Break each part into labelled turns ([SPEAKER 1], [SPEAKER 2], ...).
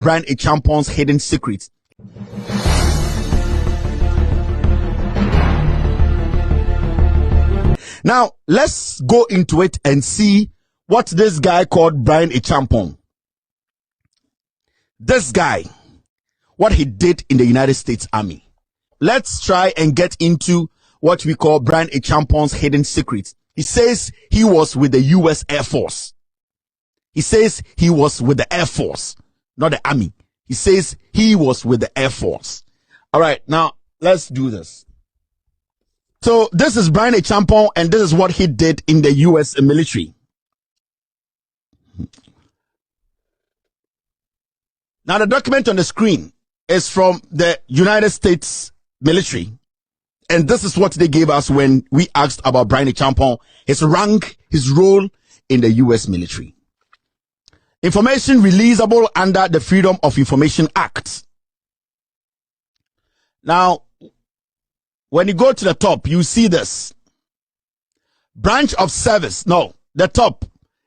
[SPEAKER 1] Bryan Acheampong's hidden secrets. Now, let's go into it and see what this guy called Bryan Acheampong, this guy, what he did in the United States Army. Let's try and get into what we call Bryan Acheampong's hidden secrets. He says he was with the U.S. Air Force. He says he was with the Air Force, not the Army. He says he was with the Air Force. All right, now let's do this. So this is Bryan Acheampong, and this is what he did in the U.S. military. Now the document on the screen is from the United States military. And this is what they gave us when we asked about Bryan Acheampong, his rank, his role in the U.S. military. Information releasable under the Freedom of Information Act. Now, when you go to the top, you see this. Branch of service. No, the top.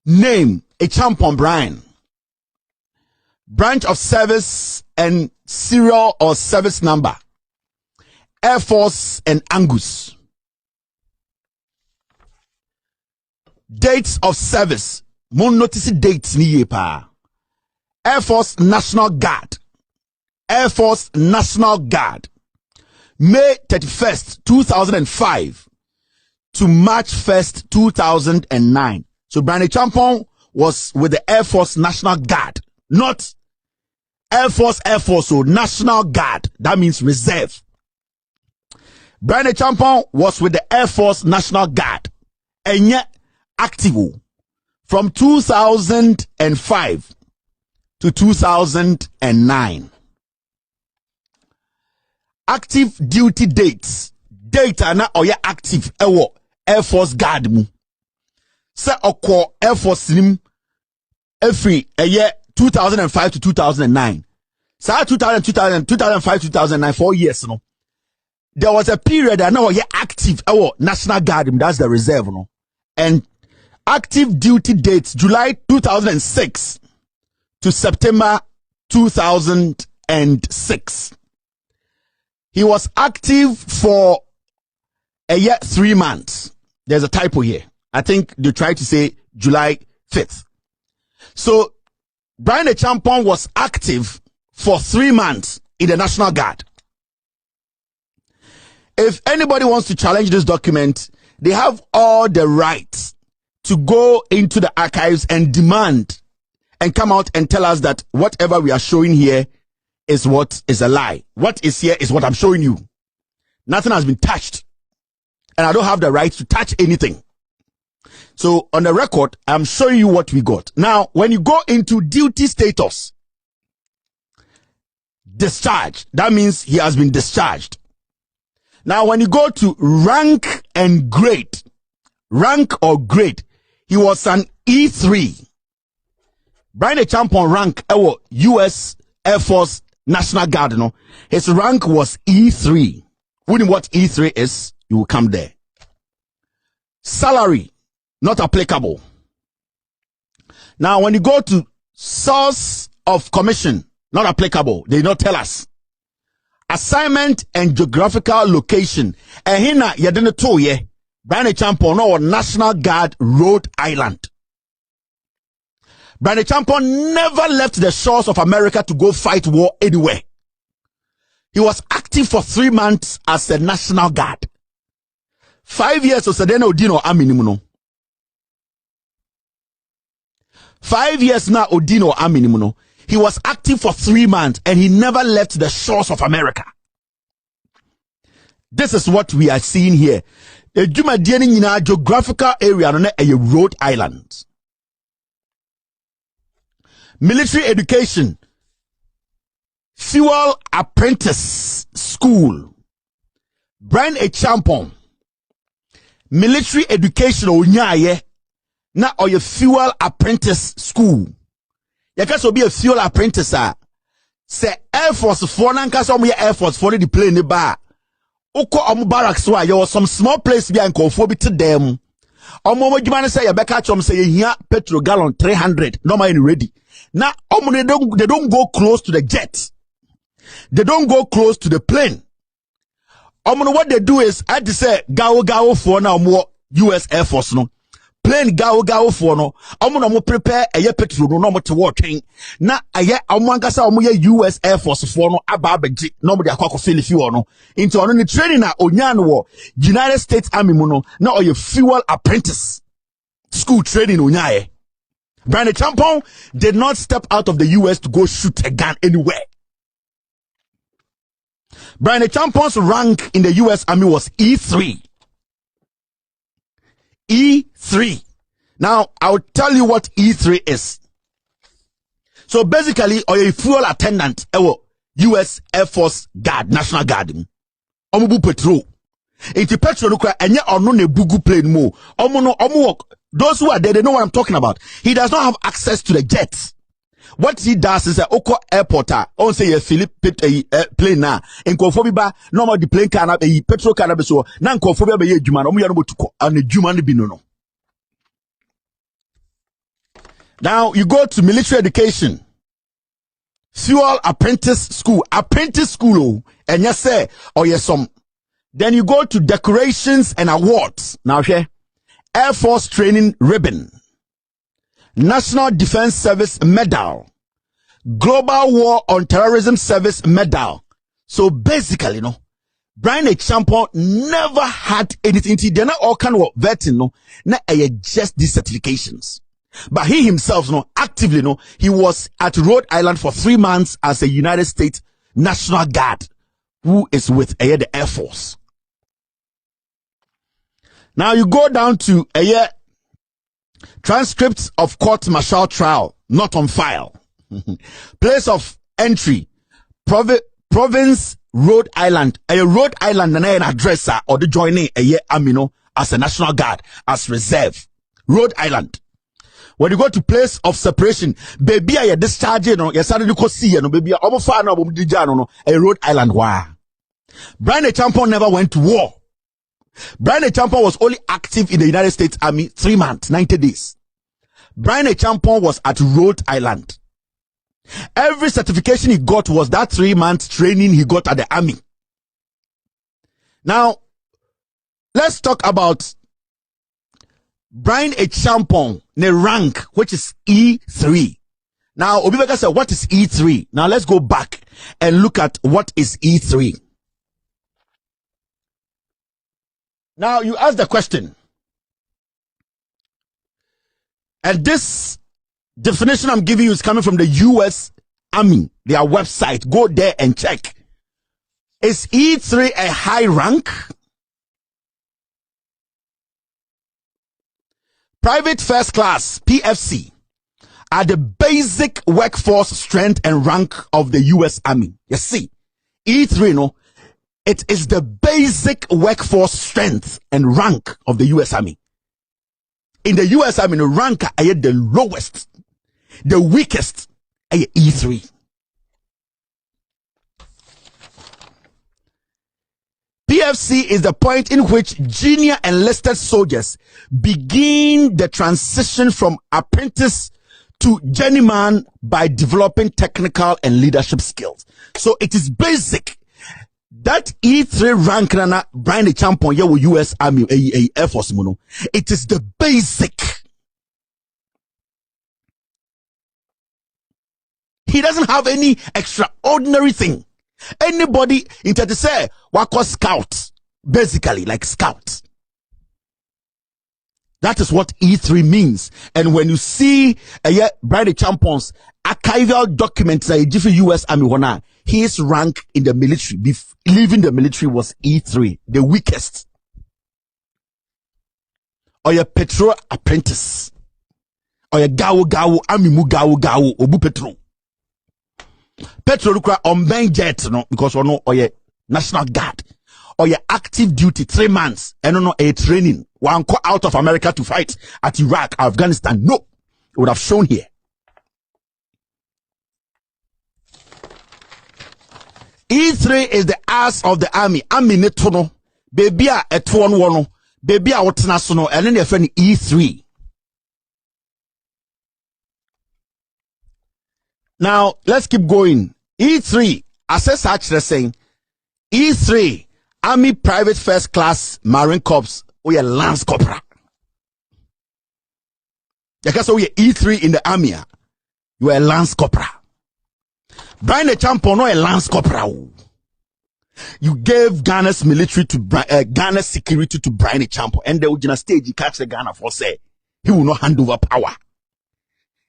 [SPEAKER 1] Name, Acheampong Bryan. Branch of service and serial or service number. Air Force and Angus. Dates of service. Mon notice dates ni pa. Air Force National Guard. Air Force National Guard. May 31st, 2005 to March 1st, 2009. So Bryan Acheampong was with the Air Force National Guard, not Air Force, so National Guard. That means reserve. Bryan Acheampong was with the Air Force National Guard and yet active from 2005 to 2009. Active duty dates. Data na oya active ewo Air Force Guard mu. Se okwo Air Force nim every a year 2005 to 2009. Sa 2005 2009 4 years no. There was a period that now oya active ewo National Guard, that's the reserve no. And active duty dates July 2006 to September 2006. He was active for a year, 3 months. There's a typo here. I think they tried to say July 5th. So Bryan Acheampong was active for 3 months in the National Guard. If anybody wants to challenge this document, they have all the rights to go into the archives and demand and come out and tell us that whatever we are showing here is what is a lie. What is here is what I'm showing you. Nothing has been touched. And I don't have the right to touch anything. So on the record, I'm showing you what we got. Now, when you go into duty status, discharge, that means he has been discharged. Now, when you go to rank and grade, rank or grade, he was an E3. Bryan Acheampong rank, U.S. Air Force National Guard, no? His rank was E3. Wouldn't what E3 is, you will come there. Salary, not applicable. Now, when you go to source of commission, not applicable. They don't tell us. Assignment and geographical location. And here na yedene to ye. Bryan Acheampong no National Guard, Rhode Island. Bryan Acheampong never left the shores of America to go fight war anywhere. He was active for 3 months as a National Guard. 5 years of Sedena Odino Army. 5 years now Odino Army. He was active for 3 months and he never left the shores of America. This is what we are seeing here. The Jumadiani in our geographical area, Rhode Island. Military education. Fuel apprentice school. Bryan Acheampong. Military education onyaye na or your fuel apprentice school. You can be a fuel apprentice. Say Air Force for nanka some Air Force for the plane the bar. Oko omu barracks wa you some small place be and confo bi to them. Omo mo djuma say you beka chom say here petrol gallon 300 normal in ready. Now, they don't go close to the jet. They don't go close to the plane. What they do is, I had to say, gao for now more US Air Force no. Plane gao for no. Mo prepare a year petrol no more to work. Na a year amwangasa US Air Force for no ababeji no more akwa feel if you no. Into on the training na onyan wo United States Army no na or your fuel apprentice school training onyaye. Bryan Acheampong did not step out of the US to go shoot a gun anywhere. Bryan Acheampong's rank in the US Army was E3. E3. Now, I'll tell you what E3 is. So basically, or a fuel attendant, US Air Force Guard, National Guard. Omubu petrol. Iti petrol nukra enye ono ne bugu plane mo. Those who are there, they know what I'm talking about. He does not have access to the jets. What he does is Oko airport on say a Philip plane na nkofo ba normal the plane car na petrol car na be so na nkofo ba ye adwuma no mo ya no botuko an adwuma no bi no. Now you go to military education, fuel apprentice school and yes say or yes some. Then you go to decorations and awards. Now here Air Force Training Ribbon, National Defense Service Medal, Global War on Terrorism Service Medal. So basically, Bryan Acheampong never had anything. They're not all kind of vetting, just these certifications. But he himself, actively, he was at Rhode Island for 3 months as a United States National Guard who is with the Air Force. Now you go down to transcripts of court-martial trial, not on file. Place of entry, province, Rhode Island. Rhode Island and an address or the joining Amino as a National Guard, as reserve. Rhode Island. When you go to place of separation, baby, I discharge, you started to see, baby, almost far now, a Rhode Island. Wow. Bryan Acheampong never went to war. Bryan Acheampong was only active in the United States Army 3 months, 90 days. Bryan Acheampong was at Rhode Island. Every certification he got was that 3 months training he got at the Army. Now, let's talk about Bryan Acheampong, the rank, which is E3. Now, Obibeka said, what is E3? Now, let's go back and look at what is E3. Now, you ask the question, and this definition I'm giving you is coming from the US Army, their website. Go there and check. Is E3 a high rank? Private first class, PFC, are the basic workforce strength and rank of the US Army. You see, E3, it is the basic workforce strength and rank of the US Army. In the US Army, the rank are the lowest, the weakest, are E3. PFC is the point in which junior enlisted soldiers begin the transition from apprentice to journeyman by developing technical and leadership skills. So it is basic. That E3 rank na Bryan Acheampong US Army Air Force mono. It is the basic. He doesn't have any extraordinary thing. Anybody into to say what called scout, basically like scout. That is what E3 means. And when you see Bryan Acheampong's archival documents that different US Army one, his rank in the military, leaving the military, was E3, the weakest. Or your petrol apprentice, or your gawo army mu gawo obu petrol. Petrol lukra on bank jet because or your National Guard, or your active duty 3 months and a training one call out of America to fight at Iraq, Afghanistan. No, it would have shown here. E3 is the ass of the army. Army netono. Baby a etuon wono. Baby a wotnasono. And then your friend E3. Now, let's keep going. E3, assess actually saying, E3, Army Private First Class Marine Corps, we are Lance Corporal. Because we are E3 in the Army, you are a Lance Corporal. Bryan Acheampong, no a Lance Corporal. You gave Ghana's military to Ghana's security to Bryan Acheampong, and the original stage you catch the Ghana for say he will not hand over power.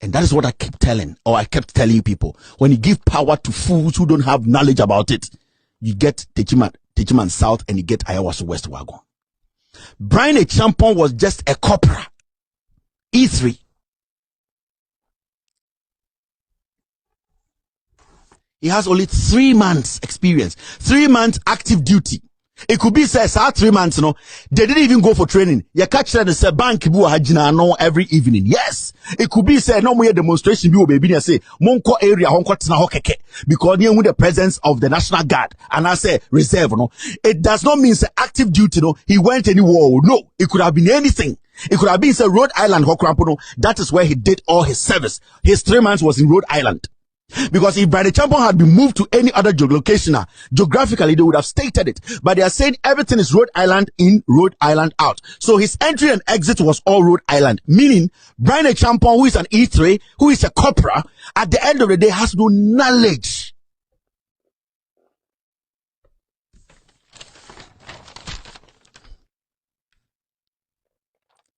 [SPEAKER 1] And that is what I kept telling people. When you give power to fools who don't have knowledge about it, you get Techiman South and you get Ayawaso West Wagon. Bryan Acheampong was just a corporal. E3. He has only 3 months experience, 3 months active duty. It could be said 3 months, they didn't even go for training. You catch them and say bank hajina every evening. Yes, it could be said no more demonstration be baby and say monko area because near with the presence of the National Guard and I say reserve. It does not mean say active duty. He went anywhere. No, it could have been anything. It could have been say Rhode Island. That is where he did all his service. His 3 months was in Rhode Island. Because if Bryan Acheampong had been moved to any other location, geographically they would have stated it. But they are saying everything is Rhode Island in, Rhode Island out. So his entry and exit was all Rhode Island. Meaning, Bryan Acheampong, who is an E3, who is a corporal, at the end of the day has no knowledge.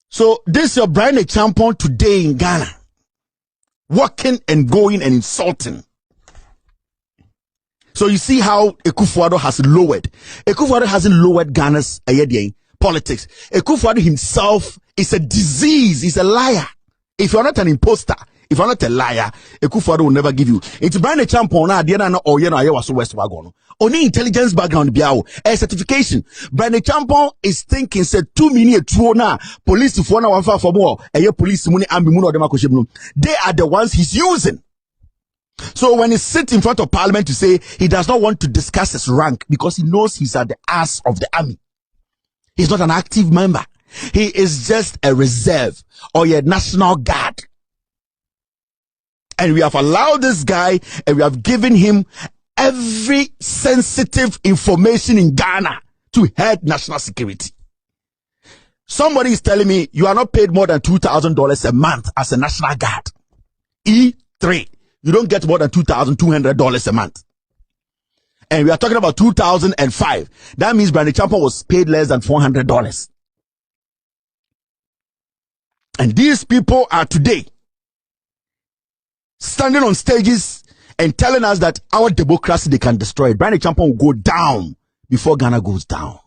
[SPEAKER 1] So this is your Bryan Acheampong today in Ghana. Walking and going and insulting. So you see how Akufo-Addo has lowered. Akufo-Addo hasn't lowered Ghana's politics. Akufo-Addo himself is a disease. He's a liar. If you're not an imposter, if you're not a liar, Akufo-Addo will never give you. It's Bryan Acheampong na adiana na oye na Ayawaso West Wagon. Only intelligence background biao. A certification. Bryan Acheampong is thinking said 2 million true na police for na 1 for more. Police money ambi muno de. They are the ones he's using. So when he sits in front of parliament to say he does not want to discuss his rank because he knows he's at the ass of the army. He's not an active member. He is just a reserve or a National Guard. And we have allowed this guy and we have given him every sensitive information in Ghana to head national security. Somebody is telling me you are not paid more than $2,000 a month as a National Guard. E3. You don't get more than $2,200 a month. And we are talking about 2005. That means Bryan Acheampong was paid less than $400. And these people are today standing on stages and telling us that our democracy, they can destroy it. Bryan Acheampong will go down before Ghana goes down.